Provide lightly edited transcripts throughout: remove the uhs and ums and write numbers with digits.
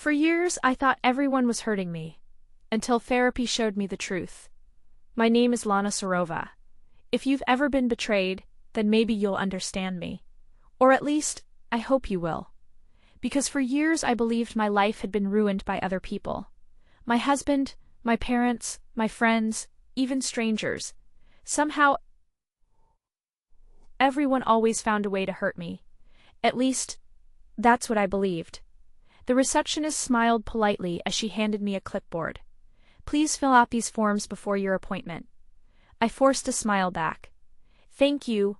For years, I thought everyone was hurting me, until therapy showed me the truth. My name is Lana Sarova. If you've ever been betrayed, then maybe you'll understand me. Or at least, I hope you will. Because for years I believed my life had been ruined by other people. My husband, my parents, my friends, even strangers. Somehow, everyone always found a way to hurt me. At least, that's what I believed. The receptionist smiled politely as she handed me a clipboard. Please fill out these forms before your appointment. I forced a smile back. Thank you.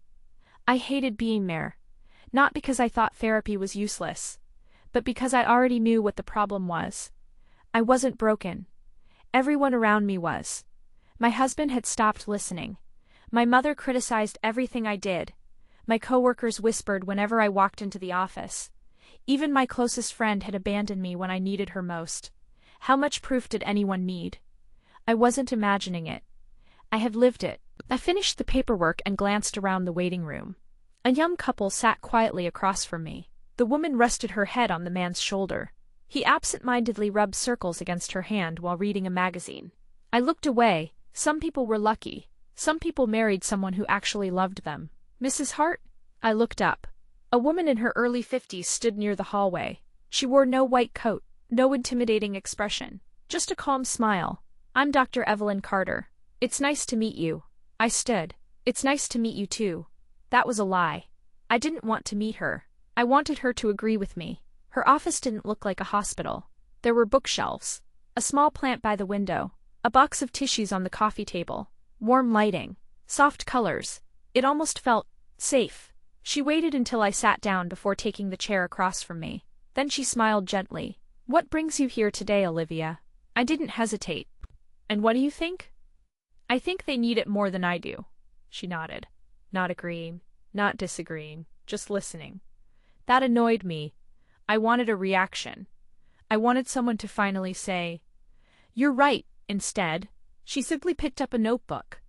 I hated being there. Not because I thought therapy was useless, but because I already knew what the problem was. I wasn't broken. Everyone around me was. My husband had stopped listening. My mother criticized everything I did. My coworkers whispered whenever I walked into the office. Even my closest friend had abandoned me when I needed her most. How much proof did anyone need? I wasn't imagining it. I had lived it. I finished the paperwork and glanced around the waiting room. A young couple sat quietly across from me. The woman rested her head on the man's shoulder. He absent-mindedly rubbed circles against her hand while reading a magazine. I looked away. Some people were lucky. Some people married someone who actually loved them. Mrs. Hart? I looked up. A woman in her early 50s stood near the hallway. She wore no white coat, no intimidating expression, just a calm smile. I'm Dr. Evelyn Carter. It's nice to meet you. I stood. It's nice to meet you too. That was a lie. I didn't want to meet her. I wanted her to agree with me. Her office didn't look like a hospital. There were bookshelves, a small plant by the window, a box of tissues on the coffee table, warm lighting, soft colors. It almost felt safe. She waited until I sat down before taking the chair across from me. Then she smiled gently. What brings you here today, Olivia? I didn't hesitate. And what do you think? I think they need it more than I do. She nodded. Not agreeing, not disagreeing, just listening. That annoyed me. I wanted a reaction. I wanted someone to finally say, "You're right," instead. She simply picked up a notebook.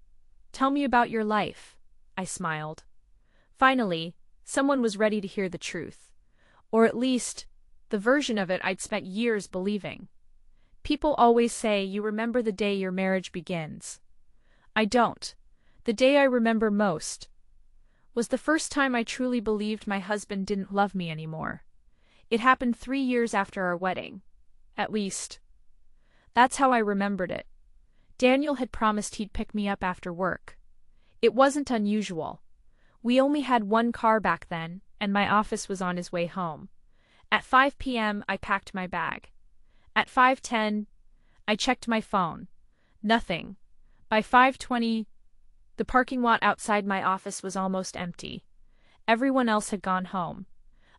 Tell me about your life. I smiled. Finally, someone was ready to hear the truth. Or at least, the version of it I'd spent years believing. People always say you remember the day your marriage begins. I don't. The day I remember most was the first time I truly believed my husband didn't love me anymore. It happened 3 years after our wedding. At least, that's how I remembered it. Daniel had promised he'd pick me up after work. It wasn't unusual. We only had one car back then, and my office was on his way home. At 5 p.m., I packed my bag. At 5:10, I checked my phone. Nothing. By 5:20, the parking lot outside my office was almost empty. Everyone else had gone home.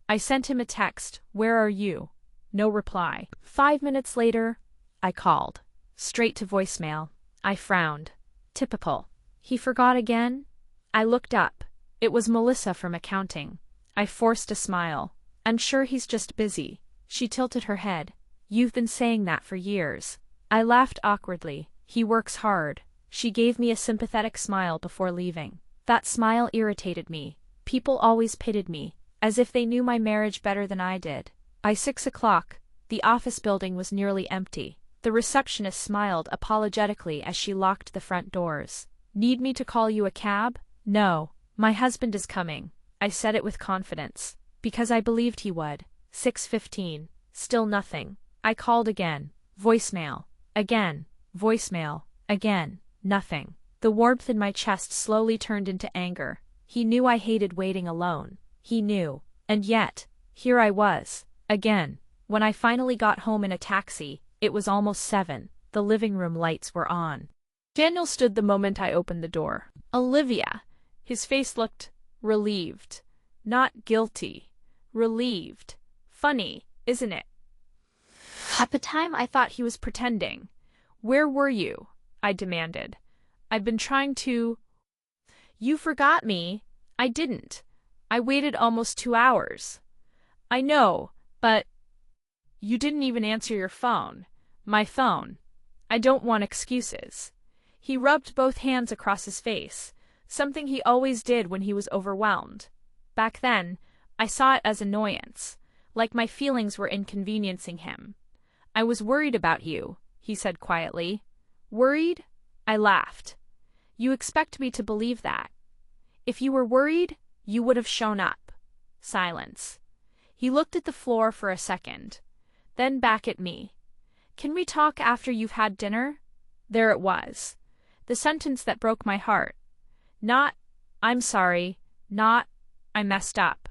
I sent him a text, "Where are you?" No reply. 5 minutes later, I called. Straight to voicemail. I frowned. Typical. He forgot again? I looked up. It was Melissa from accounting. I forced a smile. I'm sure he's just busy. She tilted her head. You've been saying that for years. I laughed awkwardly. He works hard. She gave me a sympathetic smile before leaving. That smile irritated me. People always pitied me, as if they knew my marriage better than I did. By 6 o'clock, the office building was nearly empty. The receptionist smiled apologetically as she locked the front doors. Need me to call you a cab? No. My husband is coming. I said it with confidence, because I believed he would. 6:15. Still nothing. I called again. Voicemail. Again. Voicemail. Again. Nothing. The warmth in my chest slowly turned into anger. He knew I hated waiting alone. He knew. And yet, here I was. Again. When I finally got home in a taxi, it was almost 7. The living room lights were on. Daniel stood the moment I opened the door. Olivia. His face looked relieved. Not guilty. Relieved. Funny, isn't it? At the time, I thought he was pretending. Where were you? I demanded. I've been trying to... You forgot me. I didn't. I waited almost 2 hours. I know, but... You didn't even answer your phone. My phone. I don't want excuses. He rubbed both hands across his face, something he always did when he was overwhelmed. Back then, I saw it as annoyance, like my feelings were inconveniencing him. I was worried about you, he said quietly. Worried? I laughed. You expect me to believe that. If you were worried, you would have shown up. Silence. He looked at the floor for a second, then back at me. Can we talk after you've had dinner? There it was. The sentence that broke my heart. Not, I'm sorry, not, I messed up.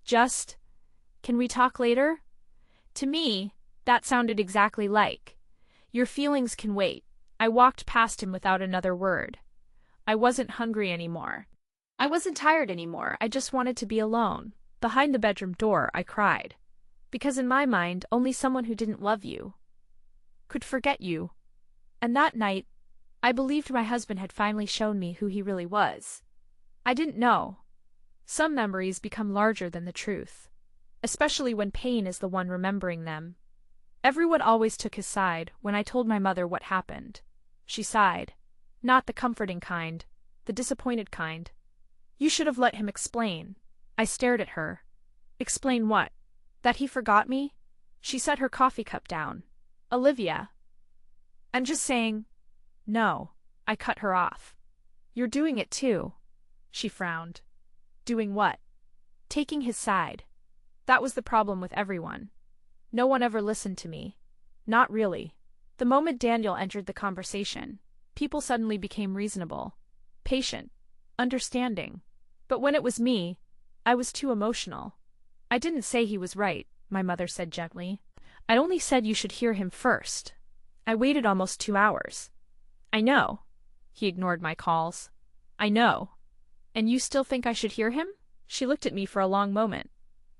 Just, can we talk later? To me, that sounded exactly like, your feelings can wait. I walked past him without another word. I wasn't hungry anymore. I wasn't tired anymore. I just wanted to be alone. Behind the bedroom door, I cried. Because in my mind, only someone who didn't love you could forget you. And that night, I believed my husband had finally shown me who he really was. I didn't know. Some memories become larger than the truth, especially when pain is the one remembering them. Everyone always took his side when I told my mother what happened. She sighed. Not the comforting kind, the disappointed kind. You should have let him explain. I stared at her. Explain what? That he forgot me? She set her coffee cup down. Olivia. I'm just saying. No. I cut her off. You're doing it too. She frowned. Doing what? Taking his side. That was the problem with everyone. No one ever listened to me. Not really. The moment Daniel entered the conversation, people suddenly became reasonable, patient, understanding. But when it was me, I was too emotional. I didn't say he was right, my mother said gently. I only said you should hear him first. I waited almost 2 hours. I know. He ignored my calls. I know. And you still think I should hear him? She looked at me for a long moment,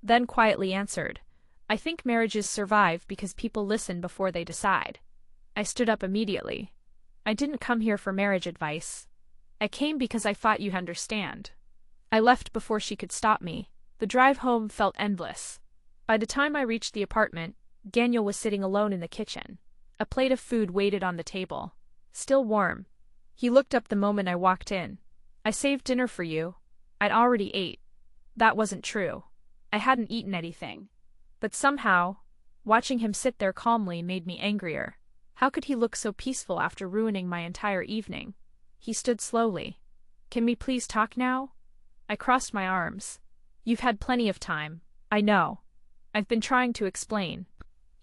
then quietly answered, I think marriages survive because people listen before they decide. I stood up immediately. I didn't come here for marriage advice. I came because I thought you'd understand. I left before she could stop me. The drive home felt endless. By the time I reached the apartment, Daniel was sitting alone in the kitchen. A plate of food waited on the table, still warm. He looked up the moment I walked in. I saved dinner for you. I'd already ate. That wasn't true. I hadn't eaten anything. But somehow, watching him sit there calmly made me angrier. How could he look so peaceful after ruining my entire evening? He stood slowly. Can we please talk now? I crossed my arms. You've had plenty of time. I know. I've been trying to explain.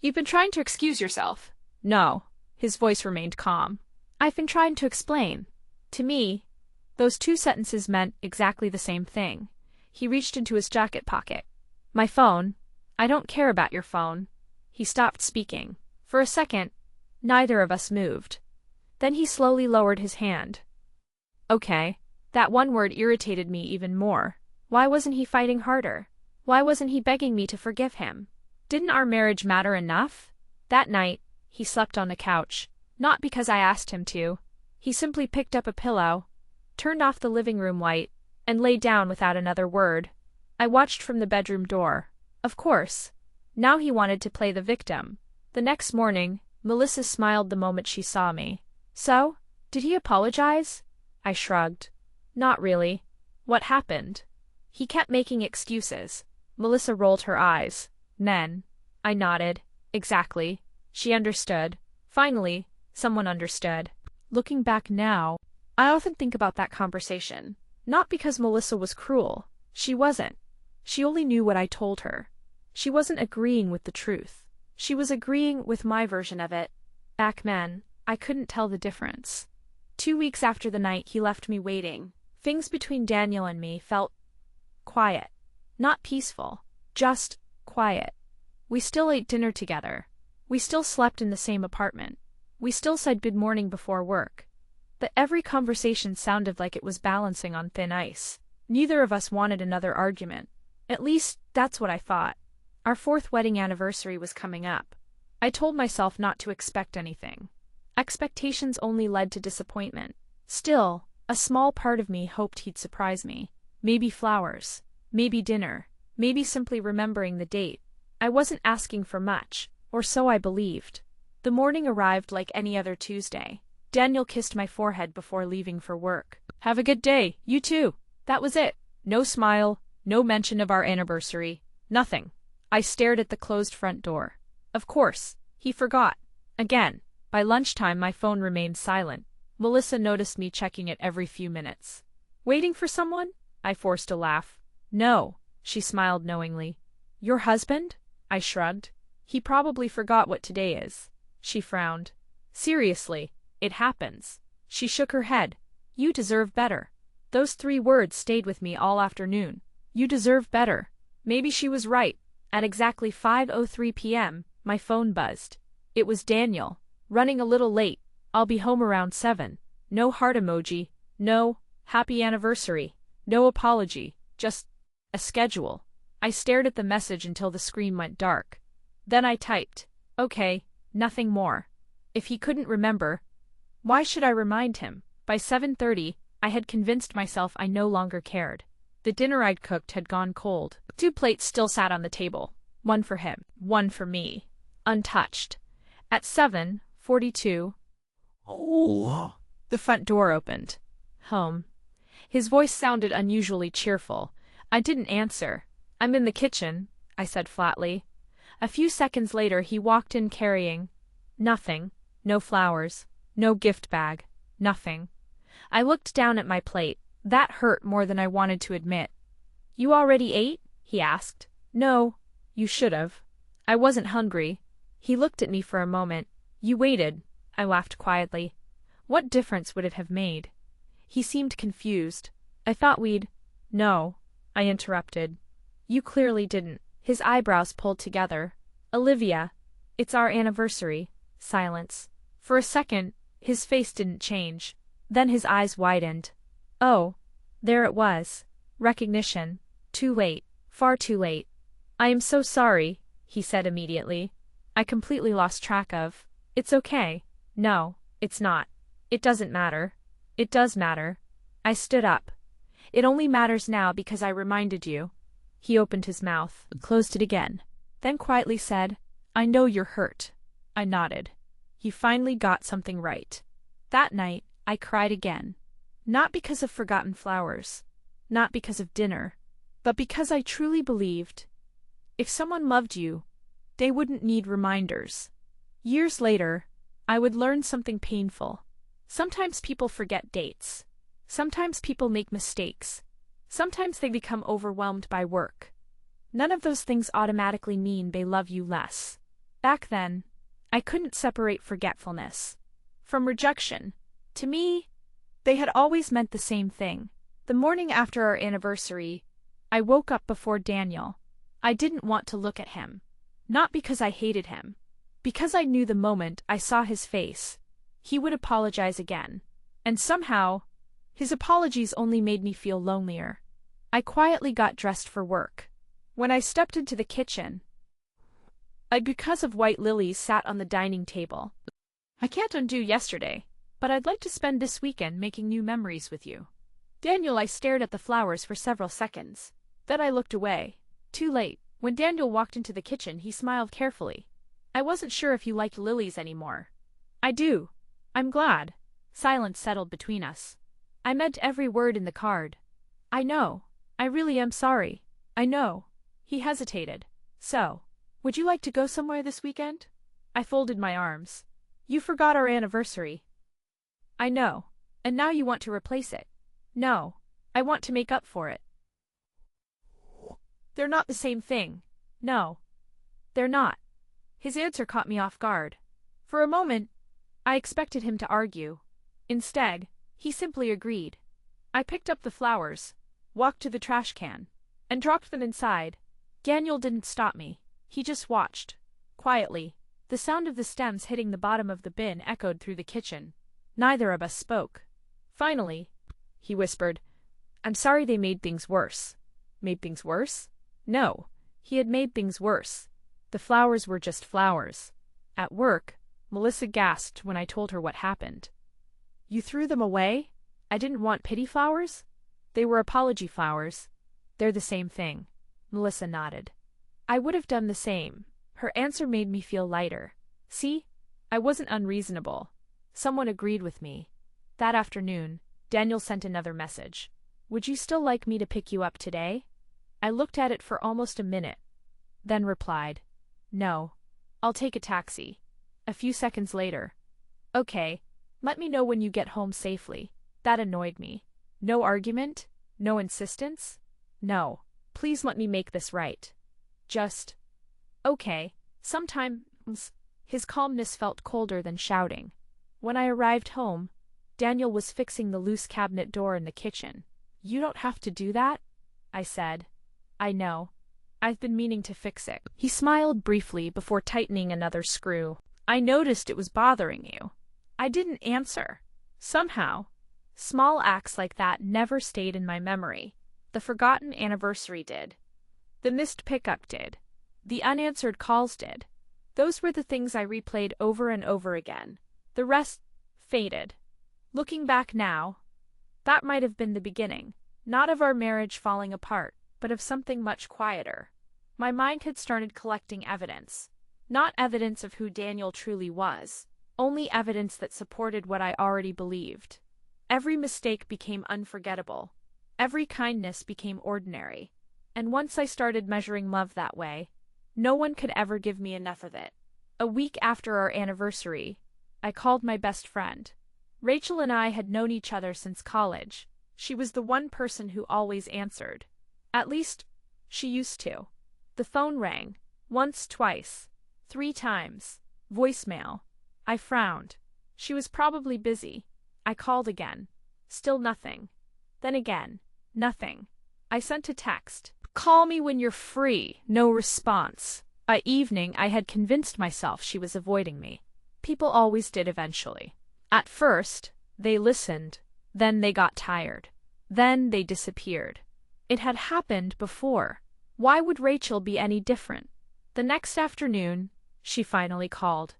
You've been trying to excuse yourself. No. His voice remained calm. I've been trying to explain. To me, those 2 sentences meant exactly the same thing. He reached into his jacket pocket. My phone. I don't care about your phone. He stopped speaking. For a second, neither of us moved. Then he slowly lowered his hand. Okay. That one word irritated me even more. Why wasn't he fighting harder? Why wasn't he begging me to forgive him? Didn't our marriage matter enough? That night, he slept on the couch. Not because I asked him to. He simply picked up a pillow, turned off the living room light, and lay down without another word. I watched from the bedroom door. Of course. Now he wanted to play the victim. The next morning, Melissa smiled the moment she saw me. So, did he apologize? I shrugged. Not really. What happened? He kept making excuses. Melissa rolled her eyes. Then, I nodded. Exactly. She understood. Finally, someone understood. Looking back now, I often think about that conversation. Not because Melissa was cruel. She wasn't. She only knew what I told her. She wasn't agreeing with the truth. She was agreeing with my version of it. Back then, I couldn't tell the difference. 2 weeks after the night he left me waiting, things between Daniel and me felt quiet. Not peaceful. Just quiet. We still ate dinner together. We still slept in the same apartment. We still said good morning before work. But every conversation sounded like it was balancing on thin ice. Neither of us wanted another argument. At least, that's what I thought. Our 4th wedding anniversary was coming up. I told myself not to expect anything. Expectations only led to disappointment. Still, a small part of me hoped he'd surprise me. Maybe flowers. Maybe dinner. Maybe simply remembering the date. I wasn't asking for much, or so I believed. The morning arrived like any other Tuesday. Daniel kissed my forehead before leaving for work. Have a good day, you too. That was it. No smile, no mention of our anniversary. Nothing. I stared at the closed front door. Of course, He forgot. Again. By lunchtime my phone remained silent. Melissa noticed me checking it every few minutes. Waiting for someone? I forced a laugh. No, she smiled knowingly. Your husband? I shrugged. He probably forgot what today is. She frowned. Seriously, it happens. She shook her head. You deserve better. Those 3 words stayed with me all afternoon. You deserve better. Maybe she was right. At exactly 5:03 p.m., my phone buzzed. It was Daniel. Running a little late. I'll be home around 7. No heart emoji. No happy anniversary. No apology. Just a schedule. I stared at the message until the screen went dark. Then I typed, okay, nothing more. If he couldn't remember, why should I remind him? By 7:30, I had convinced myself I no longer cared. The dinner I'd cooked had gone cold. 2 plates still sat on the table. One for him, one for me. Untouched. At 7:42, the front door opened. Home. His voice sounded unusually cheerful. I didn't answer. I'm in the kitchen, I said flatly. A few seconds later he walked in carrying nothing. No flowers. No gift bag. Nothing. I looked down at my plate. That hurt more than I wanted to admit. You already ate? He asked. No. You should have. I wasn't hungry. He looked at me for a moment. You waited. I laughed quietly. What difference would it have made? He seemed confused. I thought we'd... No, I interrupted. You clearly didn't. His eyebrows pulled together. Olivia, it's our anniversary. Silence. For a second, his face didn't change. Then his eyes widened. Oh, there it was. Recognition. Too late. Far too late. I am so sorry, he said immediately. I completely lost track of. It's okay. No, it's not. It doesn't matter. It does matter. I stood up. It only matters now because I reminded you. He opened his mouth, closed it again, then quietly said, I know you're hurt. I nodded. He finally got something right. That night, I cried again. Not because of forgotten flowers, not because of dinner, but because I truly believed if someone loved you, they wouldn't need reminders. Years later, I would learn something painful. Sometimes people forget dates. Sometimes people make mistakes. Sometimes they become overwhelmed by work. None of those things automatically mean they love you less. Back then, I couldn't separate forgetfulness from rejection. To me, they had always meant the same thing. The morning after our anniversary, I woke up before Daniel. I didn't want to look at him. Not because I hated him. Because I knew the moment I saw his face, he would apologize again. And somehow, his apologies only made me feel lonelier. I quietly got dressed for work. When I stepped into the kitchen, a bouquet of white lilies sat on the dining table. I can't undo yesterday, but I'd like to spend this weekend making new memories with you. Daniel, I stared at the flowers for several seconds. Then I looked away. Too late. When Daniel walked into the kitchen, he smiled carefully. I wasn't sure if you liked lilies anymore. I do. I'm glad. Silence settled between us. I meant every word in the card. I know. I really am sorry. I know. He hesitated. So, would you like to go somewhere this weekend? I folded my arms. You forgot our anniversary. I know. And now you want to replace it. No. I want to make up for it. They're not the same thing. No. They're not. His answer caught me off guard. For a moment, I expected him to argue. Instead, he simply agreed. I picked up the flowers, walked to the trash can, and dropped them inside. Daniel didn't stop me. He just watched. Quietly, the sound of the stems hitting the bottom of the bin echoed through the kitchen. Neither of us spoke. Finally, he whispered, I'm sorry they made things worse. Made things worse? No, he had made things worse. The flowers were just flowers. At work, Melissa gasped when I told her what happened. You threw them away? I didn't want pity flowers? They were apology flowers. They're the same thing. Melissa nodded. I would have done the same. Her answer made me feel lighter. See? I wasn't unreasonable. Someone agreed with me. That afternoon, Daniel sent another message. Would you still like me to pick you up today? I looked at it for almost a minute, then replied, No. I'll take a taxi. A few seconds later. Okay, let me know when you get home safely. That annoyed me. No argument? No insistence? No. Please let me make this right. Just. Okay. Sometimes. His calmness felt colder than shouting. When I arrived home, Daniel was fixing the loose cabinet door in the kitchen. You don't have to do that, I said. I know. I've been meaning to fix it. He smiled briefly before tightening another screw. I noticed it was bothering you. I didn't answer. Somehow, small acts like that never stayed in my memory. The forgotten anniversary did. The missed pickup did. The unanswered calls did. Those were the things I replayed over and over again. The rest faded. Looking back now, that might have been the beginning, not of our marriage falling apart, but of something much quieter. My mind had started collecting evidence. Not evidence of who Daniel truly was, only evidence that supported what I already believed. Every mistake became unforgettable. Every kindness became ordinary. And once I started measuring love that way, no one could ever give me enough of it. A week after our anniversary, I called my best friend. Rachel and I had known each other since college. She was the one person who always answered. At least, she used to. The phone rang. Once, twice. 3 times. Voicemail. I frowned. She was probably busy. I called again. Still nothing. Then again. Nothing. I sent a text. Call me when you're free. No response. By evening, I had convinced myself she was avoiding me. People always did eventually. At first, they listened. Then they got tired. Then they disappeared. It had happened before. Why would Rachel be any different? The next afternoon, she finally called.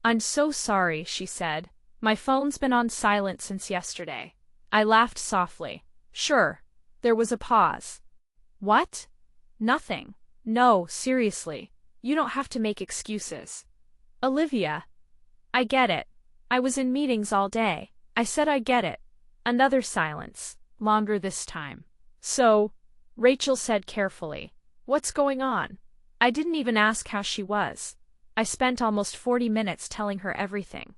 I'm so sorry, she said. My phone's been on silent since yesterday. I laughed softly. Sure. There was a pause. What? Nothing. No, seriously. You don't have to make excuses. Olivia. I get it. I was in meetings all day. I said I get it. Another silence. Longer this time. So, Rachel said carefully. What's going on? I didn't even ask how she was. I spent almost 40 minutes telling her everything.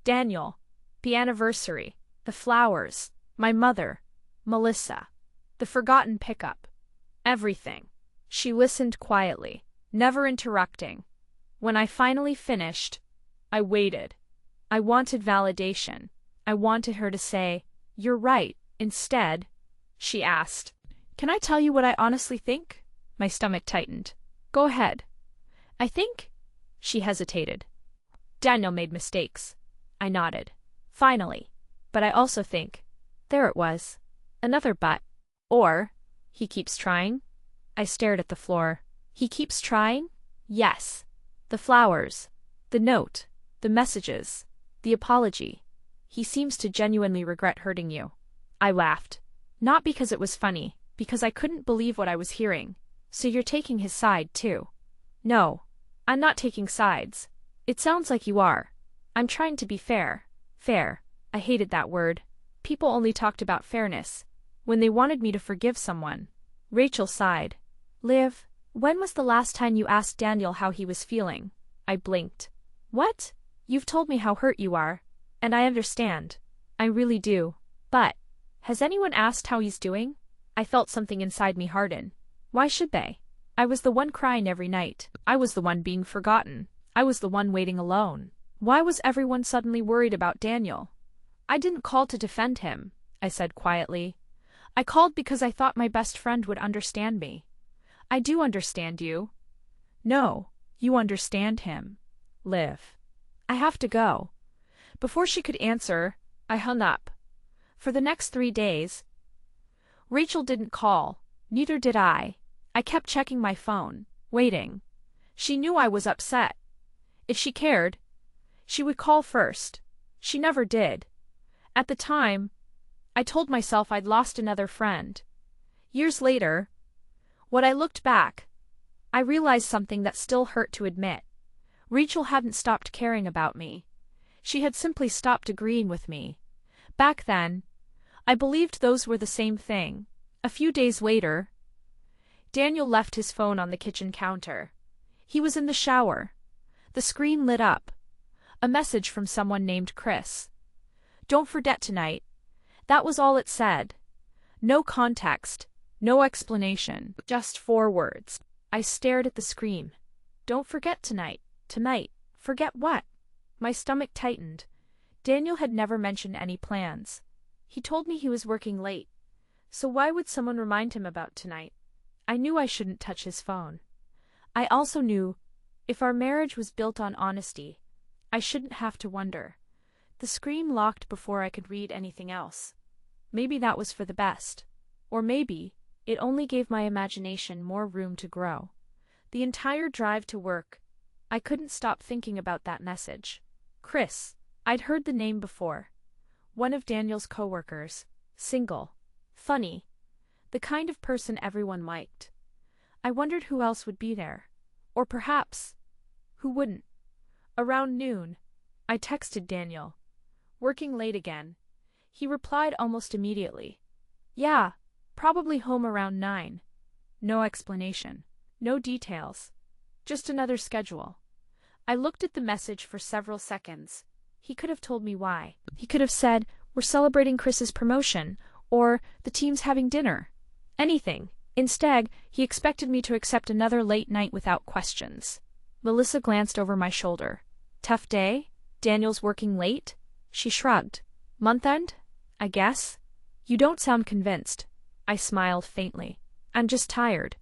Daniel. The anniversary. The flowers. My mother. Melissa. The forgotten pickup. Everything. She listened quietly, never interrupting. When I finally finished, I waited. I wanted validation. I wanted her to say, "You're right." Instead, she asked, "Can I tell you what I honestly think?" My stomach tightened. Go ahead. I think... She hesitated. Daniel made mistakes. I nodded. Finally. But I also think... There it was. Another but. Or, he keeps trying? I stared at the floor. He keeps trying? Yes. The flowers. The note. The messages. The apology. He seems to genuinely regret hurting you. I laughed. Not because it was funny, because I couldn't believe what I was hearing. So you're taking his side, too? No. I'm not taking sides. It sounds like you are. I'm trying to be fair. Fair. I hated that word. People only talked about fairness when they wanted me to forgive someone. Rachel sighed. Liv, when was the last time you asked Daniel how he was feeling? I blinked. What? You've told me how hurt you are. And I understand. I really do. But, has anyone asked how he's doing? I felt something inside me harden. Why should they? I was the one crying every night. I was the one being forgotten. I was the one waiting alone. Why was everyone suddenly worried about Daniel? I didn't call to defend him, I said quietly. I called because I thought my best friend would understand me. I do understand you. No, you understand him. Liv. I have to go. Before she could answer, I hung up. For the next 3 days, Rachel didn't call. Neither did I. I kept checking my phone, waiting. She knew I was upset. If she cared, she would call first. She never did. At the time, I told myself I'd lost another friend. Years later, when I looked back, I realized something that still hurt to admit. Rachel hadn't stopped caring about me. She had simply stopped agreeing with me. Back then, I believed those were the same thing. A few days later, Daniel left his phone on the kitchen counter. He was in the shower. The screen lit up. A message from someone named Chris. "Don't forget tonight." That was all it said. No context, no explanation, just 4 words. I stared at the screen. Don't forget tonight. Tonight. Forget what? My stomach tightened. Daniel had never mentioned any plans. He told me he was working late. So why would someone remind him about tonight? I knew I shouldn't touch his phone. I also knew, if our marriage was built on honesty, I shouldn't have to wonder. The screen locked before I could read anything else. Maybe that was for the best. Or maybe it only gave my imagination more room to grow. The entire drive to work, I couldn't stop thinking about that message. Chris. I'd heard the name before. One of Daniel's coworkers. Single. Funny. The kind of person everyone liked. I wondered who else would be there. Or perhaps, who wouldn't. Around noon, I texted Daniel. Working late again. He replied almost immediately. Yeah, probably home around 9. No explanation. No details. Just another schedule. I looked at the message for several seconds. He could have told me why. He could have said, "We're celebrating Chris's promotion," or "The team's having dinner." Anything. Instead, he expected me to accept another late night without questions. Melissa glanced over my shoulder. Tough day? Daniel's working late? She shrugged. Month end? I guess. You don't sound convinced. I smiled faintly. I'm just tired.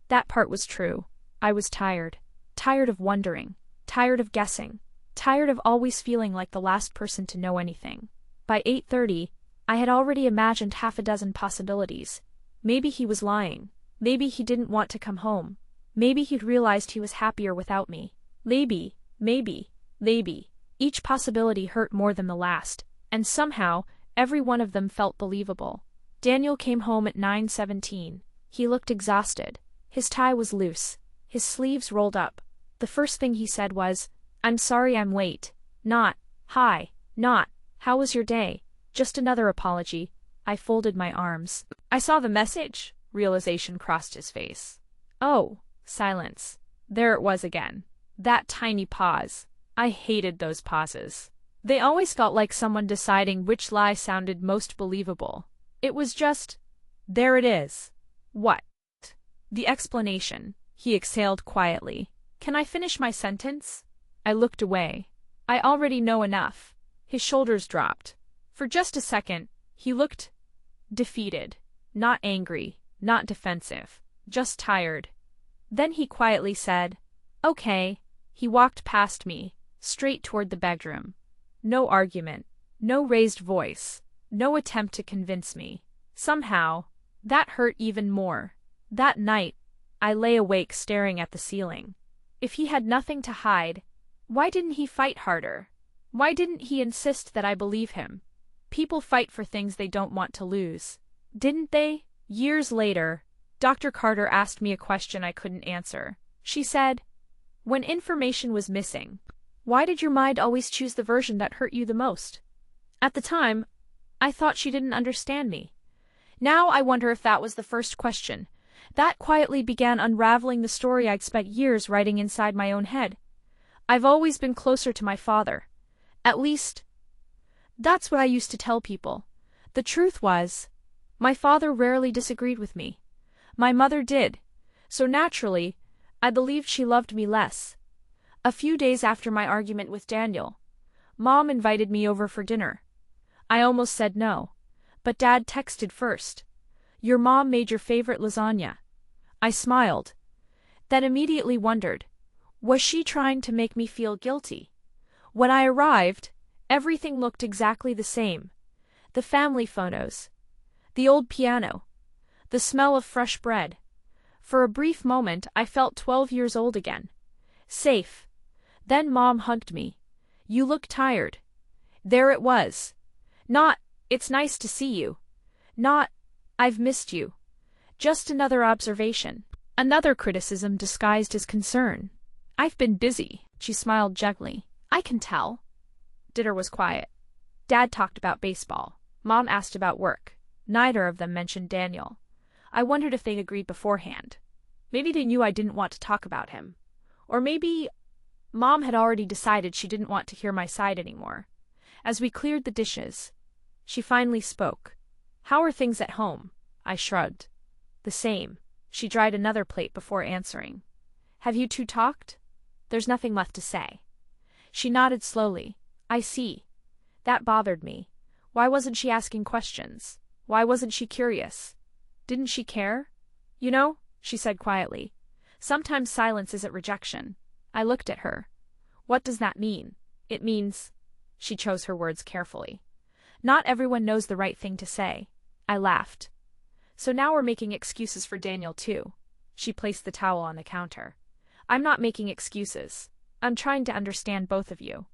That part was true. I was tired. Tired of wondering. Tired of guessing. Tired of always feeling like the last person to know anything. By 8:30, I had already imagined 6 possibilities. Maybe he was lying. Maybe he didn't want to come home. Maybe he'd realized he was happier without me. Maybe. Each possibility hurt more than the last, and somehow, every one of them felt believable. Daniel came home at 9:17. He looked exhausted. His tie was loose. His sleeves rolled up. The first thing he said was, "I'm sorry I'm late." Not, "Hi." Not, "How was your day?" Just another apology. I folded my arms. I saw the message. Realization crossed his face. Oh, silence. There it was again. That tiny pause. I hated those pauses. They always felt like someone deciding which lie sounded most believable. It was just, there it is. What? The explanation. He exhaled quietly. Can I finish my sentence? I looked away. I already know enough. His shoulders dropped. For just a second, he looked defeated. Not angry, not defensive, just tired. Then he quietly said, "Okay." He walked past me, straight toward the bedroom. No argument, no raised voice, no attempt to convince me. Somehow, that hurt even more. That night, I lay awake staring at the ceiling. If he had nothing to hide, why didn't he fight harder? Why didn't he insist that I believe him? People fight for things they don't want to lose. Didn't they? Years later, Dr. Carter asked me a question I couldn't answer. She said, "When information was missing, why did your mind always choose the version that hurt you the most?" At the time, I thought she didn't understand me. Now I wonder if that was the first question. That quietly began unraveling the story I'd spent years writing inside my own head. I've always been closer to my father. At least, that's what I used to tell people. The truth was, my father rarely disagreed with me. My mother did. So naturally, I believed she loved me less. A few days after my argument with Daniel, Mom invited me over for dinner. I almost said no, but Dad texted first. "Your mom made your favorite lasagna." I smiled, then immediately wondered, was she trying to make me feel guilty? When I arrived, everything looked exactly the same. The family photos, the old piano, the smell of fresh bread. For a brief moment, I felt 12 years old again. Safe. Then Mom hugged me. "You look tired." There it was. Not, "It's nice to see you." Not, "I've missed you." Just another observation. Another criticism disguised as concern. "I've been busy." She smiled gently. "I can tell." Dinner was quiet. Dad talked about baseball. Mom asked about work. Neither of them mentioned Daniel. I wondered if they'd agreed beforehand. Maybe they knew I didn't want to talk about him. Or maybe Mom had already decided she didn't want to hear my side anymore. As we cleared the dishes, she finally spoke. "How are things at home?" I shrugged. "The same." She dried another plate before answering. "Have you two talked?" "There's nothing left to say." She nodded slowly. "I see." That bothered me. Why wasn't she asking questions? Why wasn't she curious? Didn't she care? "You know," she said quietly, "sometimes silence isn't rejection." I looked at her. "What does that mean?" "It means—" She chose her words carefully. "Not everyone knows the right thing to say." I laughed. "So now we're making excuses for Daniel too." She placed the towel on the counter. "I'm not making excuses. I'm trying to understand both of you.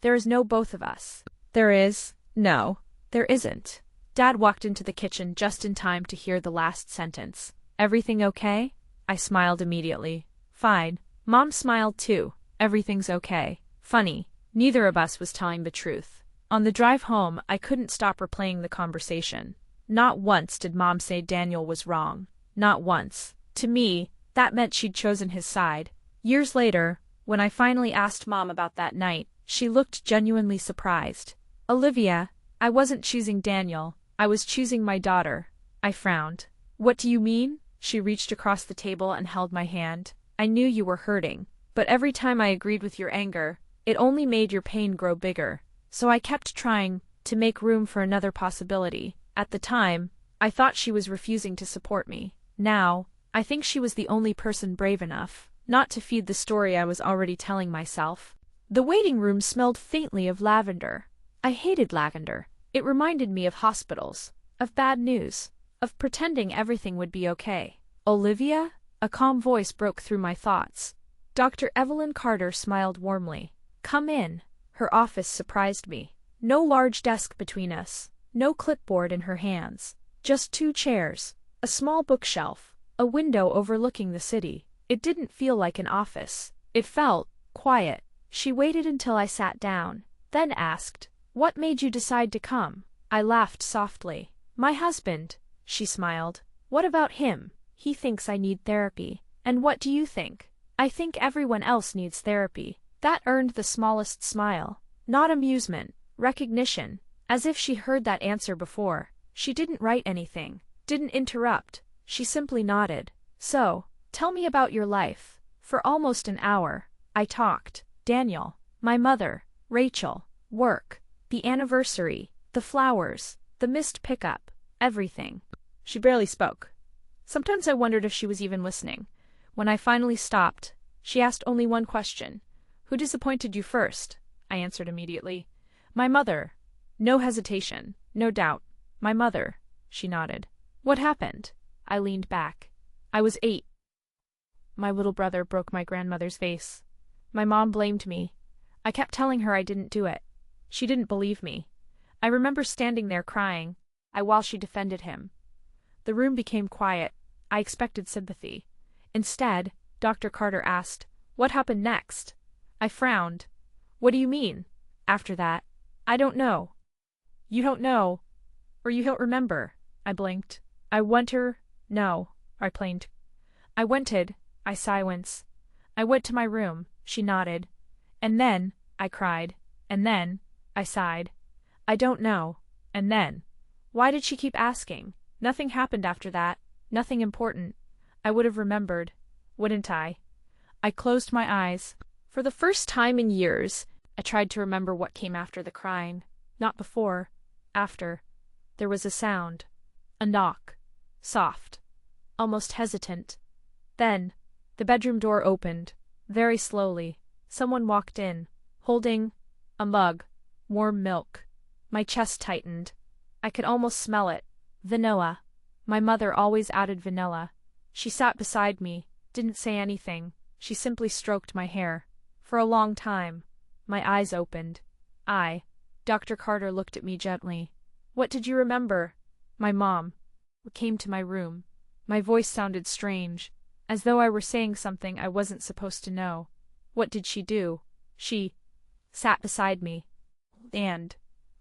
There is no both of us." "There is." "No, there isn't." Dad walked into the kitchen just in time to hear the last sentence. "Everything okay?" I smiled immediately. "Fine." Mom smiled too. "Everything's okay." Funny, neither of us was telling the truth. On the drive home, I couldn't stop replaying the conversation. Not once did Mom say Daniel was wrong. Not once. To me, that meant she'd chosen his side. Years later, when I finally asked Mom about that night, she looked genuinely surprised. "Olivia, I wasn't choosing Daniel. I was choosing my daughter." I frowned. "What do you mean?" She reached across the table and held my hand. "I knew you were hurting, but every time I agreed with your anger, it only made your pain grow bigger. So I kept trying to make room for another possibility. At the time, I thought she was refusing to support me. Now, I think she was the only person brave enough not to feed the story I was already telling myself." The waiting room smelled faintly of lavender. I hated lavender. It reminded me of hospitals, of bad news, of pretending everything would be okay. "Olivia?" A calm voice broke through my thoughts. Dr. Evelyn Carter smiled warmly. "Come in." Her office surprised me. No large desk between us, no clipboard in her hands. Just 2 chairs, a small bookshelf, a window overlooking the city. It didn't feel like an office. It felt quiet. She waited until I sat down, then asked, "What made you decide to come?" I laughed softly. "My husband." She smiled. "What about him? He thinks I need therapy. And what do you think?" "I think everyone else needs therapy." That earned the smallest smile. Not amusement, recognition. As if she heard that answer before. She didn't write anything, didn't interrupt. She simply nodded. "So, tell me about your life." For almost an hour, I talked. Daniel, my mother, Rachel, work, the anniversary, the flowers, the missed pickup, everything. She barely spoke. Sometimes I wondered if she was even listening. When I finally stopped, she asked only one question. "Who disappointed you first?" I answered immediately. "My mother." No hesitation, no doubt. "My mother." She nodded. "What happened?" I leaned back. "I was 8. My little brother broke my grandmother's vase. My mom blamed me. I kept telling her I didn't do it. She didn't believe me. I remember standing there crying, while she defended him. The room became quiet. I expected sympathy. Instead, Dr. Carter asked, "What happened next?" I frowned. "What do you mean?" "After that, I don't know." "You don't know? Or you don't remember?" I blinked. "I wonder, no," I plained. "I wanted," I silence. "I went to my room," she nodded. "And then," I cried. "And then," I sighed. "I don't know." "And then?" Why did she keep asking? Nothing happened after that. Nothing important. I would have remembered. Wouldn't I? I closed my eyes. For the first time in years, I tried to remember what came after the crying. Not before. After. There was a sound. A knock. Soft. Almost hesitant. Then, the bedroom door opened. Very slowly. Someone walked in, holding a mug. Warm milk. My chest tightened. I could almost smell it. Vanilla. My mother always added vanilla. She sat beside me, didn't say anything. She simply stroked my hair. For a long time. My eyes opened. Dr. Carter looked at me gently. "What did you remember?" "My mom came to my room." My voice sounded strange, as though I were saying something I wasn't supposed to know. "What did she do?" "She sat beside me. And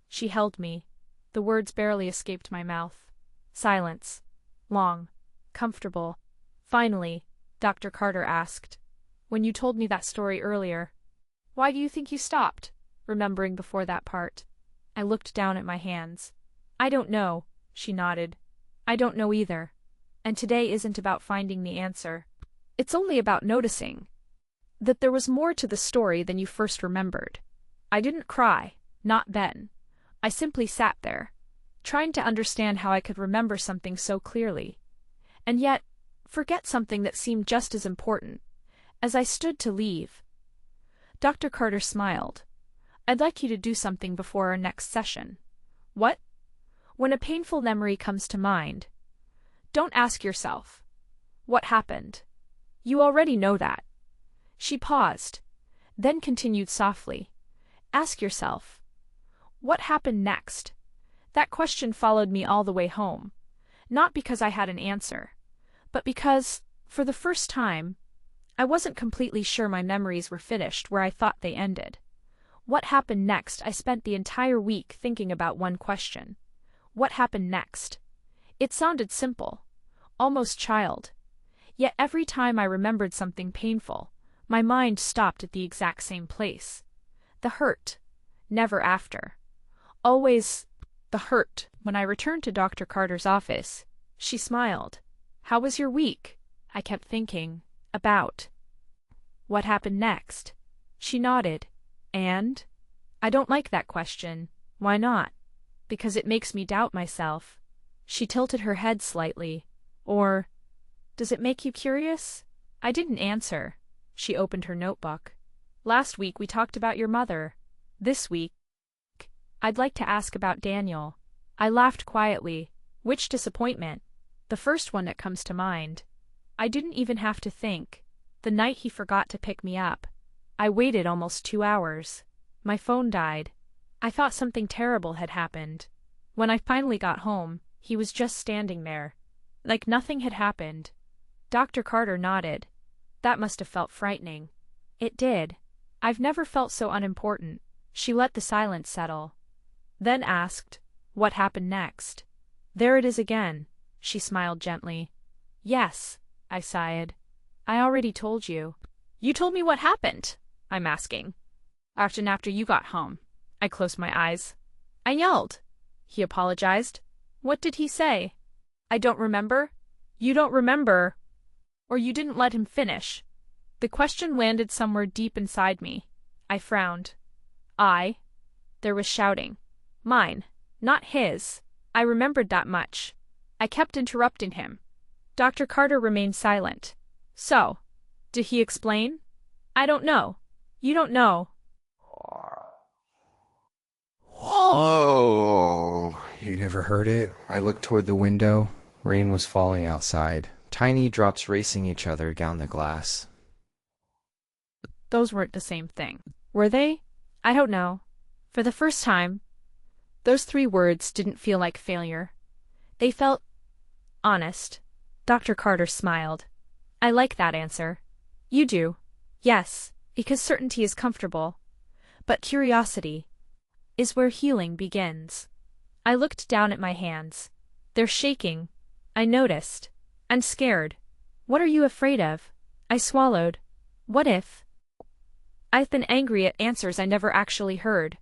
she held me." The words barely escaped my mouth. Silence. Long. Comfortable. Finally, Dr. Carter asked, "When you told me that story earlier, Why do you think you stopped? Remembering before that part. I looked down at my hands. I don't know, she nodded. I don't know either. And today isn't about finding the answer. It's only about noticing that there was more to the story than you first remembered. I didn't cry, not then. I simply sat there, trying to understand how I could remember something so clearly, and yet forget something that seemed just as important. As I stood to leave, Dr. Carter smiled. I'd like you to do something before our next session. What? When a painful memory comes to mind, don't ask yourself, what happened? You already know that. She paused, then continued softly. Ask yourself, what happened next? That question followed me all the way home, not because I had an answer, but because, for the first time, I wasn't completely sure my memories were finished where I thought they ended. What happened next? I spent the entire week thinking about one question. What happened next? It sounded simple, almost child. Yet every time I remembered something painful, my mind stopped at the exact same place. The hurt. Never after. Always the hurt. When I returned to Dr. Carter's office, she smiled. How was your week? I kept thinking. About. What happened next? She nodded. And? I don't like that question. Why not? Because it makes me doubt myself. She tilted her head slightly. Or, does it make you curious? I didn't answer. She opened her notebook. Last week we talked about your mother. This week, I'd like to ask about Daniel. I laughed quietly. Which disappointment? The first one that comes to mind. I didn't even have to think. The night he forgot to pick me up. I waited almost 2 hours. My phone died. I thought something terrible had happened. When I finally got home, he was just standing there, like nothing had happened. Dr. Carter nodded. That must have felt frightening. It did. I've never felt so unimportant. She let the silence settle. Then asked, what happened next? There it is again. She smiled gently. Yes, I sighed. I already told you. You told me what happened, I'm asking. After you got home. I closed my eyes. I yelled. He apologized. What did he say? I don't remember. You don't remember. Or you didn't let him finish. The question landed somewhere deep inside me. I frowned. There was shouting. Mine, not his. I remembered that much. I kept interrupting him. Dr. Carter remained silent. So, did he explain? I don't know. You don't know. Oh, you never heard it? I looked toward the window. Rain was falling outside. Tiny drops racing each other down the glass. Those weren't the same thing. Were they? I don't know. For the first time, those 3 words didn't feel like failure. They felt honest. Dr. Carter smiled. I like that answer. You do. Yes, because certainty is comfortable. But curiosity is where healing begins. I looked down at my hands. They're shaking. I noticed. I'm scared. What are you afraid of? I swallowed. What if? I've been angry at answers I never actually heard.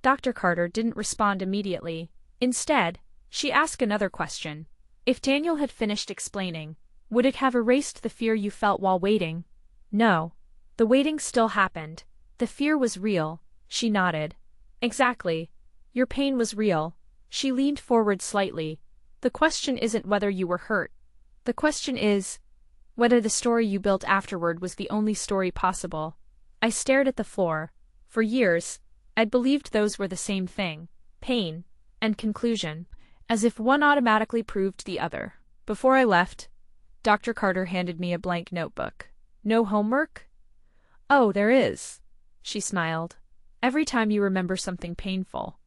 Dr. Carter didn't respond immediately. Instead, she asked another question. If Daniel had finished explaining, would it have erased the fear you felt while waiting? No. The waiting still happened. The fear was real. She nodded. Exactly. Your pain was real. She leaned forward slightly. The question isn't whether you were hurt. The question is whether the story you built afterward was the only story possible. I stared at the floor. For years, I'd believed those were the same thing, pain and conclusion, as if one automatically proved the other. Before I left, Dr. Carter handed me a blank notebook. No homework? Oh, there is. She smiled. Every time you remember something painful,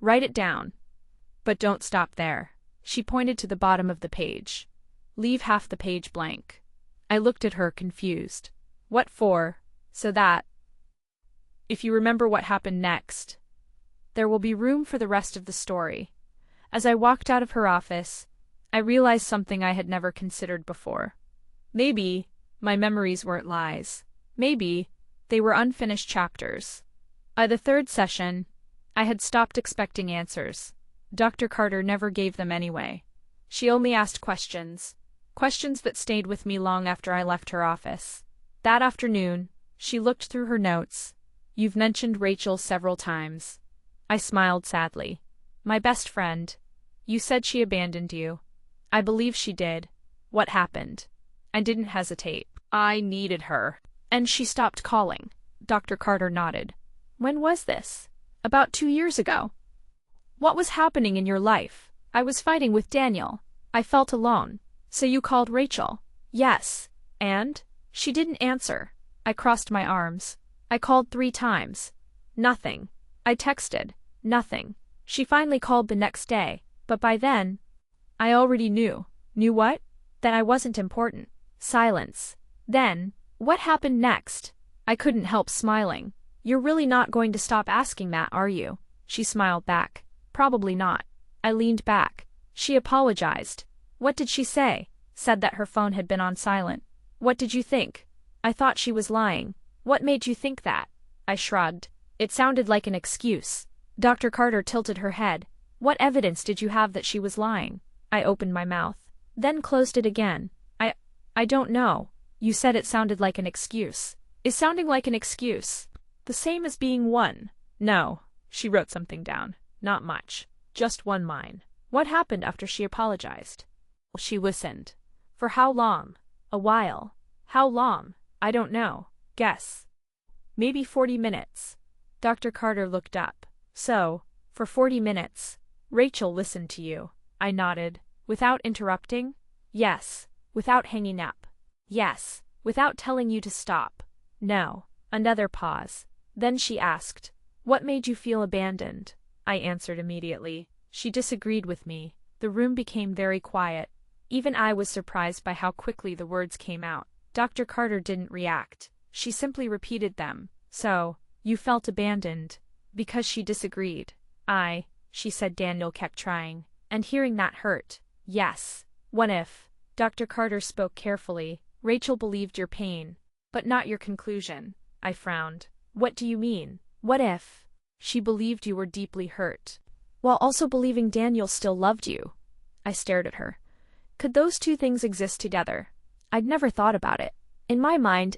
write it down. But don't stop there. She pointed to the bottom of the page. Leave half the page blank. I looked at her, confused. What for? So that, if you remember what happened next, there will be room for the rest of the story. As I walked out of her office, I realized something I had never considered before. Maybe my memories weren't lies. Maybe They were unfinished chapters. By the third session, I had stopped expecting answers. Dr. Carter never gave them anyway. She only asked questions that stayed with me long after I left her office. That afternoon, she looked through her notes. "You've mentioned Rachel several times." I smiled sadly. "My best friend. You said she abandoned you." "I believe she did." "What happened?" I didn't hesitate. "I needed her. And she stopped calling." Dr. Carter nodded. "When was this?" "About 2 years ago." "What was happening in your life?" "I was fighting with Daniel. I felt alone." "So you called Rachel?" "Yes. And?" "She didn't answer." I crossed my arms. "I called 3 times. Nothing. I texted. Nothing. She finally called the next day, but by then, I already knew." "Knew what?" "That I wasn't important." Silence. "Then, what happened next?" I couldn't help smiling. "You're really not going to stop asking that, are you?" She smiled back. "Probably not." I leaned back. "She apologized." "What did she say?" "Said that her phone had been on silent." "What did you think?" "I thought she was lying." "What made you think that?" I shrugged. It sounded like an excuse. Dr. Carter tilted her head. "What evidence did you have that she was lying?" I opened my mouth, then closed it again. I don't know." "You said it sounded like an excuse." "Is sounding like an excuse the same as being one?" "No." She wrote something down. "Not much. Just one line." "What happened after she apologized?" "She listened." "For how long?" "A while." "How long?" "I don't know. Guess." "Maybe 40 minutes." Dr. Carter looked up. "So, for 40 minutes, Rachel listened to you." I nodded. "Without interrupting?" "Yes." "Without hanging up?" "Yes." "Without telling you to stop?" "No." Another pause. Then she asked, "What made you feel abandoned?" I answered immediately. She disagreed with me. The room became very quiet. Even I was surprised by how quickly the words came out. Dr. Carter didn't react. She simply repeated them. "So, you felt abandoned." Because she disagreed. She said. Daniel kept trying. And hearing that hurt. "Yes." "What if?" Dr. Carter spoke carefully. "Rachel believed your pain, but not your conclusion." I frowned. "What do you mean?" "What if she believed you were deeply hurt, while also believing Daniel still loved you?" I stared at her. Could those two things exist together? I'd never thought about it. In my mind,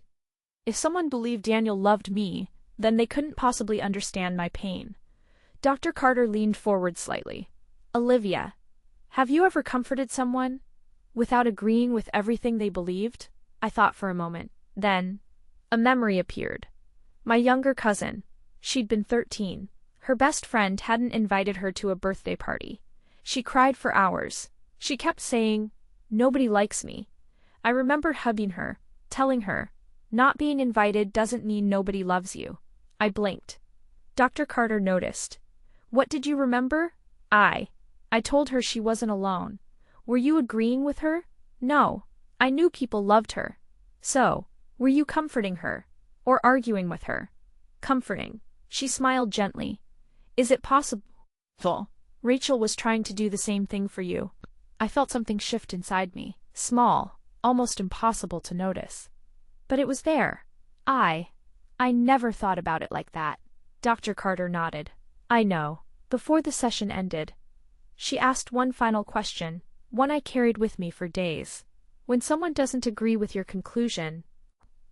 if someone believed Daniel loved me, then they couldn't possibly understand my pain. Dr. Carter leaned forward slightly. "Olivia, have you ever comforted someone without agreeing with everything they believed?" I thought for a moment. Then, a memory appeared. My younger cousin. She'd been 13. Her best friend hadn't invited her to a birthday party. She cried for hours. She kept saying, "Nobody likes me." I remember hugging her, telling her, "Not being invited doesn't mean nobody loves you." I blinked. Dr. Carter noticed. "What did you remember?" I told her she wasn't alone. "Were you agreeing with her?" "No. I knew people loved her." "So, were you comforting her? Or arguing with her?" "Comforting." She smiled gently. "Is it possible Rachel was trying to do the same thing for you?" I felt something shift inside me. Small, almost impossible to notice. But it was there. I never thought about it like that. Dr. Carter nodded. "I know." Before the session ended, she asked one final question, one I carried with me for days. "When someone doesn't agree with your conclusion,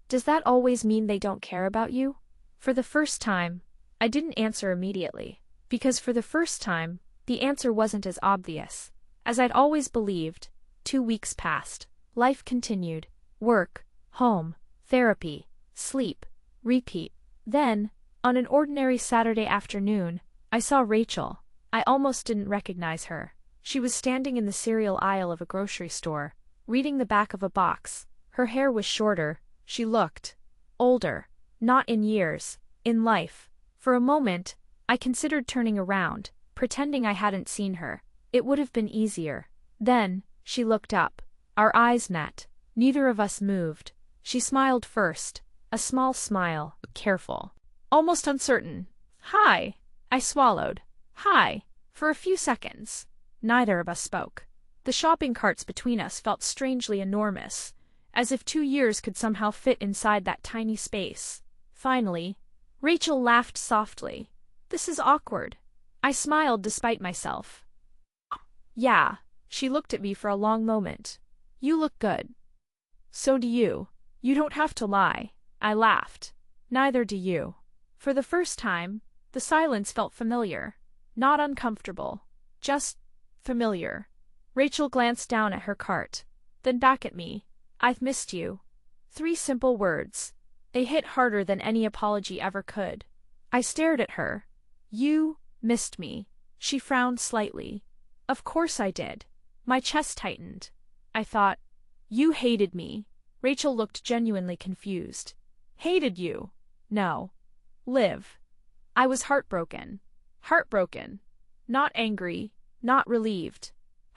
does that always mean they don't care about you?" For the first time, I didn't answer immediately, because for the first time, the answer wasn't as obvious as I'd always believed. 2 weeks passed. Life continued. Work, home, therapy, sleep, repeat. Then, on an ordinary Saturday afternoon, I saw Rachel. I almost didn't recognize her. She was standing in the cereal aisle of a grocery store, reading the back of a box. Her hair was shorter. She looked older, not in years, in life. For a moment, I considered turning around, pretending I hadn't seen her. It would have been easier. Then, she looked up. Our eyes met. Neither of us moved. She smiled first, a small smile, careful, almost uncertain. "Hi." I swallowed. "Hi." For a few seconds, neither of us spoke. The shopping carts between us felt strangely enormous, as if 2 years could somehow fit inside that tiny space. Finally, Rachel laughed softly. This is awkward. I smiled despite myself. Yeah, she looked at me for a long moment. You look good. So do you. You don't have to lie. I laughed. Neither do you. For the first time, the silence felt familiar. Not uncomfortable. Just familiar. Rachel glanced down at her cart, then back at me. I've missed you. 3 simple words. They hit harder than any apology ever could. I stared at her. You missed me. She frowned slightly. Of course I did. My chest tightened. I thought, you hated me. Rachel looked genuinely confused. Hated you? No. Liv. I was heartbroken. Heartbroken. Not angry, not relieved.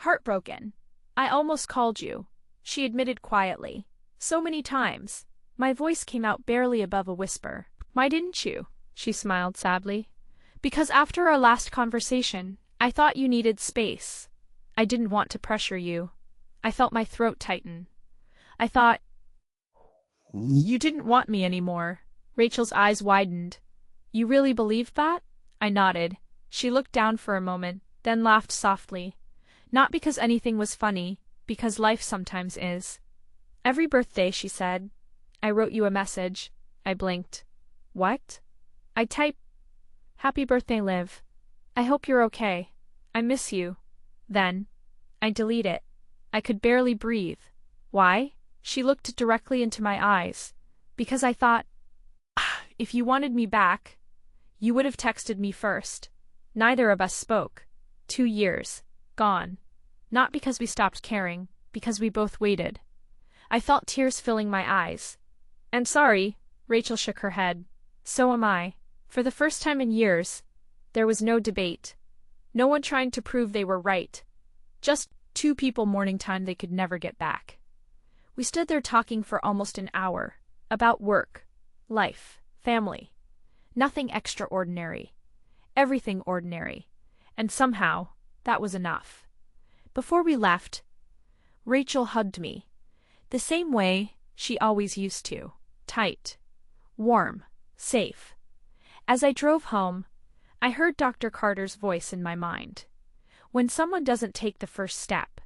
Heartbroken. I almost called you, she admitted quietly. So many times. My voice came out barely above a whisper. Why didn't you? She smiled sadly. Because after our last conversation, I thought you needed space. I didn't want to pressure you. I felt my throat tighten. I thought, you didn't want me anymore. Rachel's eyes widened. You really believed that? I nodded. She looked down for a moment, then laughed softly. Not because anything was funny, because life sometimes is. Every birthday, she said, I wrote you a message. I blinked. What? I typed, Happy birthday, Liv. I hope you're okay. I miss you. Then, I delete it. I could barely breathe. Why? She looked directly into my eyes. Because I thought, if you wanted me back, you would have texted me first. Neither of us spoke. 2 years. Gone. Not because we stopped caring, because we both waited. I felt tears filling my eyes. And sorry, Rachel shook her head. So am I. For the first time in years, there was no debate. No one trying to prove they were right. Just 2 people mourning time they could never get back. We stood there talking for almost an hour. About work, life, family. Nothing extraordinary. Everything ordinary. And somehow, that was enough. Before we left, Rachel hugged me. The same way she always used to. Tight. Warm. Safe. As I drove home, I heard Dr. Carter's voice in my mind. When someone doesn't take the first step,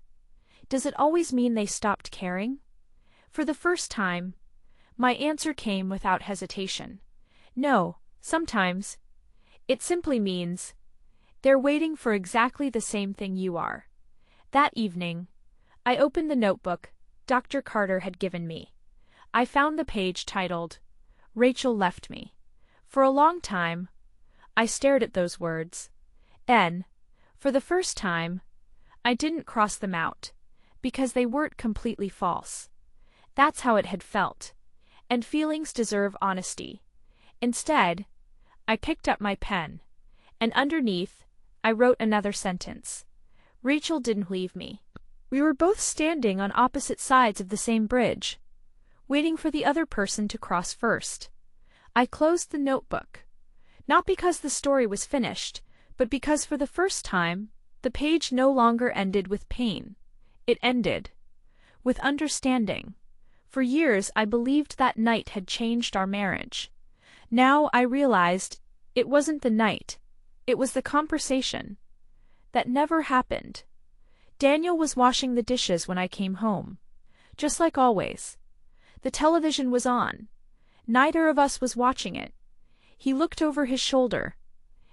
does it always mean they stopped caring? For the first time, my answer came without hesitation. No, sometimes, it simply means they're waiting for exactly the same thing you are. That evening, I opened the notebook Dr. Carter had given me. I found the page titled, Rachel Left Me. For a long time, I stared at those words. And, for the first time, I didn't cross them out, because they weren't completely false. That's how it had felt, and feelings deserve honesty. Instead, I picked up my pen, and underneath, I wrote another sentence. Rachel didn't leave me. We were both standing on opposite sides of the same bridge, waiting for the other person to cross first. I closed the notebook, not because the story was finished, but because for the first time, the page no longer ended with pain. It ended with understanding. For years I believed that night had changed our marriage. Now I realized it wasn't the night, it was the conversation. That never happened. Daniel was washing the dishes when I came home. Just like always. The television was on. Neither of us was watching it. He looked over his shoulder.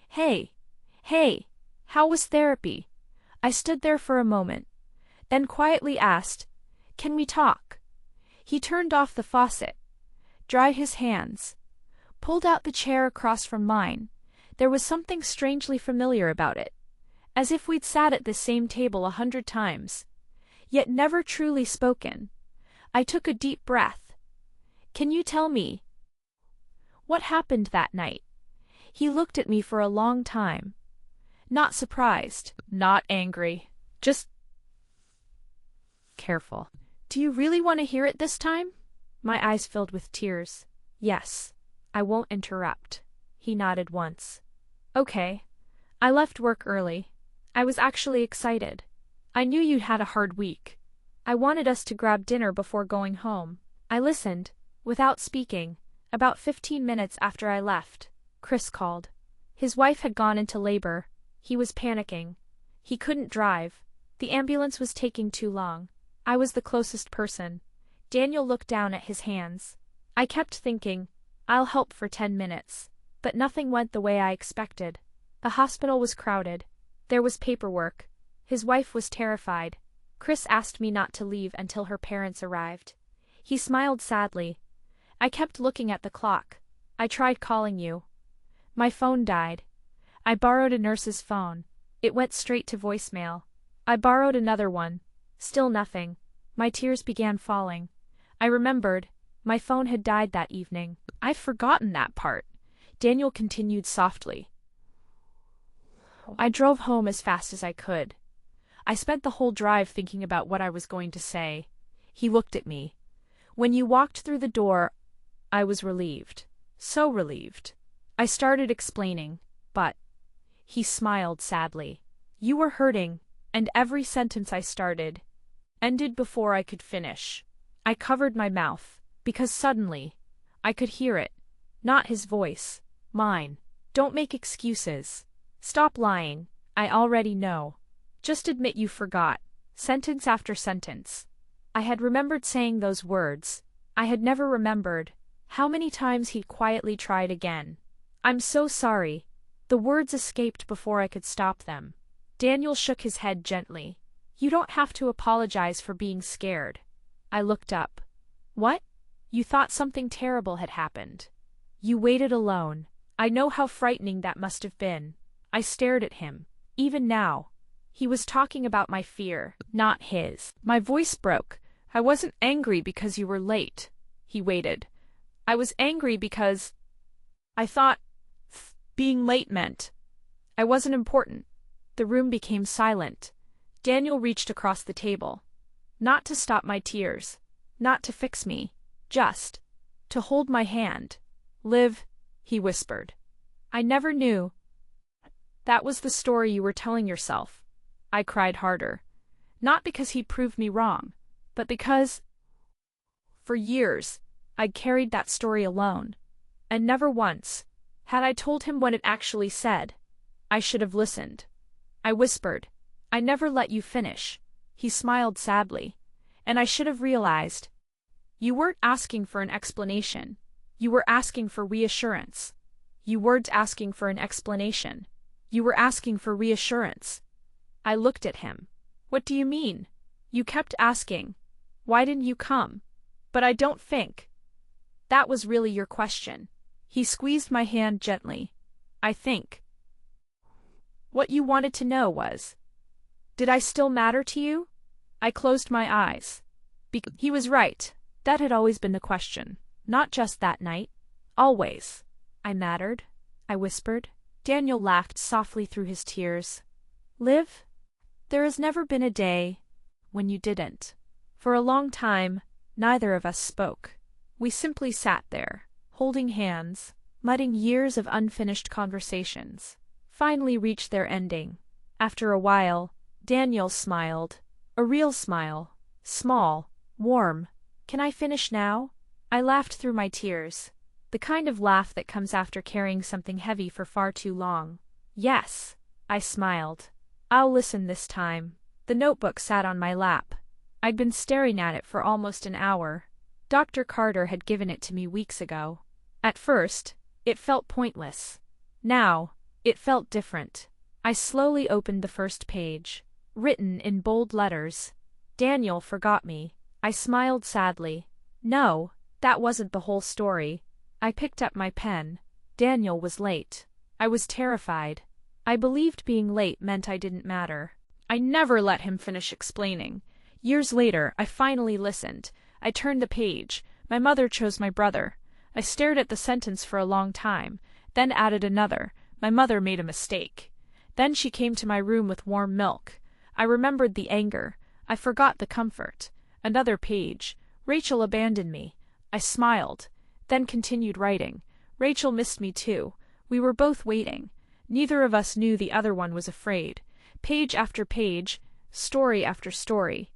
Hey, how was therapy? I stood there for a moment, then quietly asked, Can we talk? He turned off the faucet, dried his hands, pulled out the chair across from mine. There was something strangely familiar about it, as if we'd sat at the same table 100 times, yet never truly spoken. I took a deep breath. Can you tell me what happened that night? He looked at me for a long time. Not surprised, not angry, just careful. Do you really want to hear it this time? My eyes filled with tears. Yes, I won't interrupt. He nodded once. Okay. I left work early. I was actually excited. I knew you'd had a hard week. I wanted us to grab dinner before going home. I listened, without speaking, About 15 minutes after I left, Chris called. His wife had gone into labor. He was panicking. He couldn't drive. The ambulance was taking too long. I was the closest person. Daniel looked down at his hands. I kept thinking, I'll help for 10 minutes. But nothing went the way I expected. The hospital was crowded. There was paperwork. His wife was terrified. Chris asked me not to leave until her parents arrived. He smiled sadly. I kept looking at the clock. I tried calling you. My phone died. I borrowed a nurse's phone. It went straight to voicemail. I borrowed another one. Still nothing. My tears began falling. I remembered. My phone had died that evening. I've forgotten that part. Daniel continued softly. I drove home as fast as I could. I spent the whole drive thinking about what I was going to say. He looked at me. When you walked through the door, I was relieved. So relieved. I started explaining, but he smiled sadly. You were hurting, and every sentence I started ended before I could finish. I covered my mouth, because suddenly I could hear it. Not his voice. Mine. Don't make excuses. Stop lying. I already know. Just admit you forgot. Sentence after sentence. I had remembered saying those words. I had never remembered how many times he'd quietly tried again. I'm so sorry. The words escaped before I could stop them. Daniel shook his head gently. You don't have to apologize for being scared. I looked up. What? You thought something terrible had happened. You waited alone. I know how frightening that must have been. I stared at him. Even now. He was talking about my fear, not his. My voice broke. I wasn't angry because you were late. He waited. I was angry because I thought being late meant I wasn't important. The room became silent. Daniel reached across the table. Not to stop my tears. Not to fix me. Just to hold my hand. Liv, he whispered. I never knew. That was the story you were telling yourself. I cried harder. Not because he proved me wrong, but because for years I'd carried that story alone. And never once had I told him what it actually said. I should have listened. I whispered, I never let you finish. He smiled sadly. And I should have realized. You weren't asking for an explanation. You were asking for reassurance. You weren't asking for an explanation. You were asking for reassurance. I looked at him. What do you mean? You kept asking. Why didn't you come? But I don't think that was really your question. He squeezed my hand gently. I think what you wanted to know was, did I still matter to you? I closed my eyes. He was right. That had always been the question. Not just that night. Always. I mattered. I whispered. Daniel laughed softly through his tears. Liv, there has never been a day when you didn't. For a long time, neither of us spoke. We simply sat there, holding hands, letting years of unfinished conversations finally reach their ending. After a while, Daniel smiled. A real smile. Small, warm. Can I finish now? I laughed through my tears. The kind of laugh that comes after carrying something heavy for far too long. Yes, I smiled. I'll listen this time. The notebook sat on my lap. I'd been staring at it for almost an hour. Dr. Carter had given it to me weeks ago. At first, it felt pointless. Now, it felt different. I slowly opened the first page. Written in bold letters. Daniel forgot me. I smiled sadly. No, that wasn't the whole story. I picked up my pen. Daniel was late. I was terrified. I believed being late meant I didn't matter. I never let him finish explaining. Years later, I finally listened. I turned the page. My mother chose my brother. I stared at the sentence for a long time, then added another. My mother made a mistake. Then she came to my room with warm milk. I remembered the anger. I forgot the comfort. Another page. Rachel abandoned me. I smiled, then continued writing. Rachel missed me too. We were both waiting. Neither of us knew the other one was afraid. Page after page, story after story.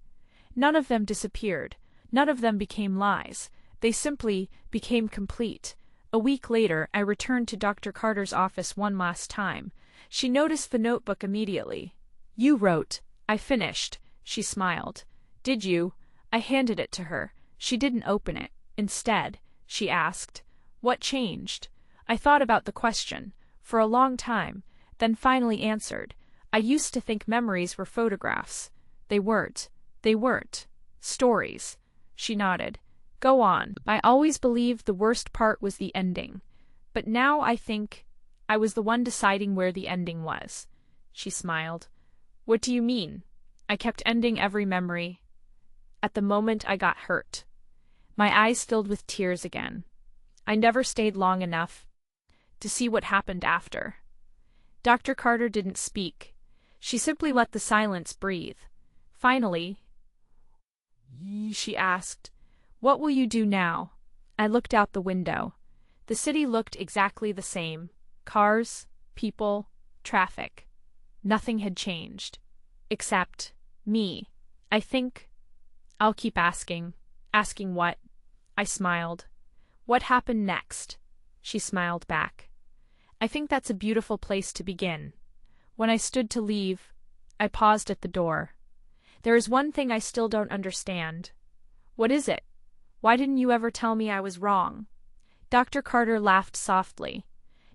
None of them disappeared. None of them became lies. They simply became complete. A week later, I returned to Dr. Carter's office one last time. She noticed the notebook immediately. "You wrote." "I finished," she smiled. "Did you?" I handed it to her. She didn't open it. Instead, she asked, "What changed?" I thought about the question for a long time, then finally answered. "I used to think memories were photographs. They weren't. They weren't. Stories." She nodded. "Go on." "I always believed the worst part was the ending. But now I think I was the one deciding where the ending was." She smiled. "What do you mean?" "I kept ending every memory at the moment I got hurt." My eyes filled with tears again. "I never stayed long enough to see what happened after." Dr. Carter didn't speak. She simply let the silence breathe. Finally, she asked, "What will you do now?" I looked out the window. The city looked exactly the same. Cars, people, traffic. Nothing had changed. Except me. "I think I'll keep asking." "Asking what?" I smiled. "What happened next?" She smiled back. "I think that's a beautiful place to begin." When I stood to leave, I paused at the door. "There is one thing I still don't understand." "What is it?" "Why didn't you ever tell me I was wrong?" Dr. Carter laughed softly.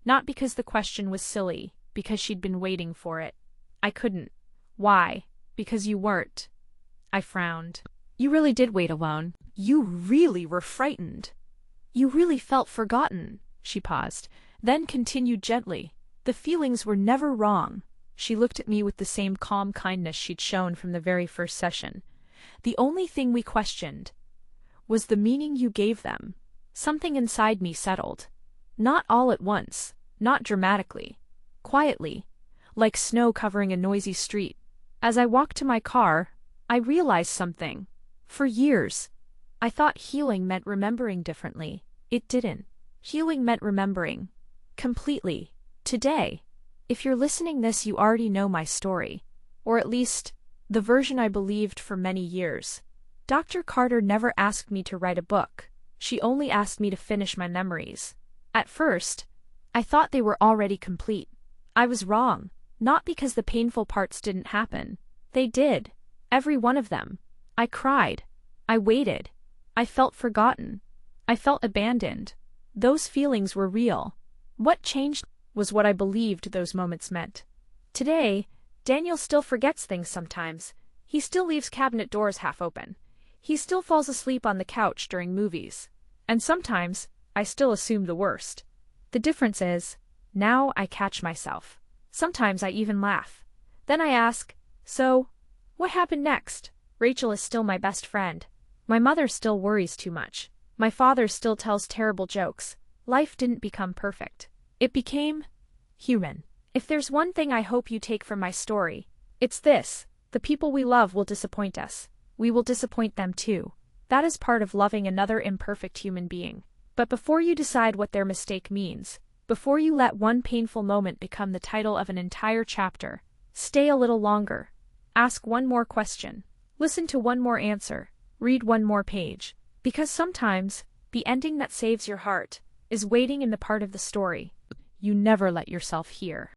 Not because the question was silly, because she'd been waiting for it. "I couldn't." "Why?" "Because you weren't." I frowned. "You really did wait alone. You really were frightened. You really felt forgotten." She paused, then continued gently. "The feelings were never wrong." She looked at me with the same calm kindness she'd shown from the very first session. "The only thing we questioned was the meaning you gave them." Something inside me settled. Not all at once, not dramatically. Quietly, like snow covering a noisy street. As I walked to my car, I realized something. For years, I thought healing meant remembering differently. It didn't. Healing meant remembering. Completely. Today, if you're listening this, you already know my story. Or at least, the version I believed for many years. Dr. Carter never asked me to write a book. She only asked me to finish my memories. At first, I thought they were already complete. I was wrong. Not because the painful parts didn't happen. They did. Every one of them. I cried. I waited. I felt forgotten. I felt abandoned. Those feelings were real. What changed was what I believed those moments meant. Today, Daniel still forgets things sometimes. He still leaves cabinet doors half open. He still falls asleep on the couch during movies. And sometimes, I still assume the worst. The difference is, now I catch myself. Sometimes I even laugh. Then I ask, "So, what happened next?" Rachel is still my best friend. My mother still worries too much. My father still tells terrible jokes. Life didn't become perfect. It became human. If there's one thing I hope you take from my story, it's this: the people we love will disappoint us. We will disappoint them too. That is part of loving another imperfect human being. But before you decide what their mistake means, before you let one painful moment become the title of an entire chapter, stay a little longer. Ask one more question. Listen to one more answer. Read one more page. Because sometimes, the ending that saves your heart is waiting in the part of the story you never let yourself hear.